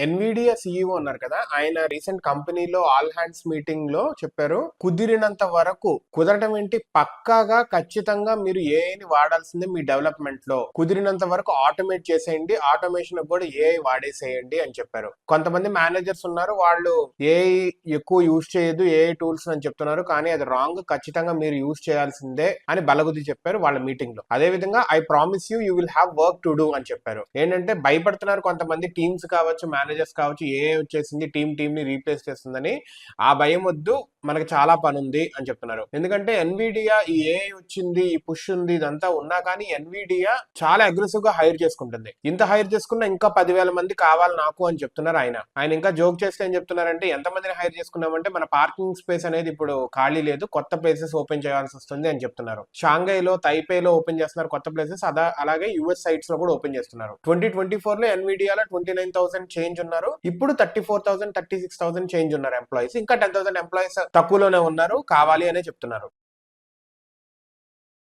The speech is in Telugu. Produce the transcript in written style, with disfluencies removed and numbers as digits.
ఎన్విడియా సిఇఓ ఉన్నారు కదా, ఆయన రీసెంట్ కంపెనీలో ఆల్ హ్యాండ్స్ మీటింగ్ లో చెప్పారు, కుదిరినంత వరకు, కుదరటం ఏంటి, పక్కాగా ఖచ్చితంగా మీరు ఏఐని వాడాల్సిందే మీ డెవలప్మెంట్ లో. కుదిరినంత వరకు ఆటోమేట్ చేసేయండి, ఆటోమేషన్ కూడా ఏఐ వాడేసేయండి అని చెప్పారు. కొంతమంది మేనేజర్స్ ఉన్నారు, వాళ్ళు ఏఐ ఎక్కువ యూజ్ చేయదు, ఏఐ టూల్స్ అని చెప్తున్నారు, కానీ అది రాంగ్. ఖచ్చితంగా మీరు యూజ్ చేయాల్సిందే అని బలగుద్ది చెప్పారు వాళ్ళ మీటింగ్ లో. అదే విధంగా I promise you will have work to do అని చెప్పారు. ఏంటంటే భయపడుతున్నారు కొంతమంది, టీమ్స్ కావచ్చు, మేనేజర్స్ కావచ్చు, ఏఐ వచ్చేసింది టీమ్ ని రీప్లేస్ చేస్తుందని. ఆ భయం వద్దు, మనకి చాలా పని ఉంది అని చెప్తున్నారు. ఎందుకంటే ఎన్విడియా ఈ ఏఐ వచ్చింది, ఈ పుష్ ఉంది, ఇదంతా ఉన్నా కానీ ఎన్విడియా చాలా అగ్రెసివ్ గా హైర్ చేసుకుంటుంది. ఇంత హైర్ చేసుకున్నా ఇంకా 10,000 మంది కావాలి నాకు అని చెప్తున్నారు ఆయన. ఆయన ఇంకా జోక్ చేస్తే ఏం చెప్తున్నారంటే, ఎంతమందిని హైర్ చేసుకున్నామంటే మన పార్కింగ్ స్పేస్ అనేది ఇప్పుడు ఖాళీ లేదు, కొత్త ప్లేసెస్ ఓపెన్ చేయాల్సి వస్తుంది అని చెప్తున్నారు. షాంఘైలో, తైపేలో ఓపెన్ చేస్తున్నారు కొత్త ప్లేసెస్, అలాగే యుఎస్ సైట్స్ లో కూడా ఓపెన్ చేస్తున్నారు. 2024 లో ఎన్విడియాలో 29,000 చేంజ్ ఉన్నారు, ఇప్పుడు 34,000 36,000 చేంజ్ ఉన్నారు ఎంప్లాయీస్. ఇంకా 10,000 ఎంప్లాయీస్ తక్కువలోనే ఉన్నారు, కావాలి అనే చెప్తున్నారు.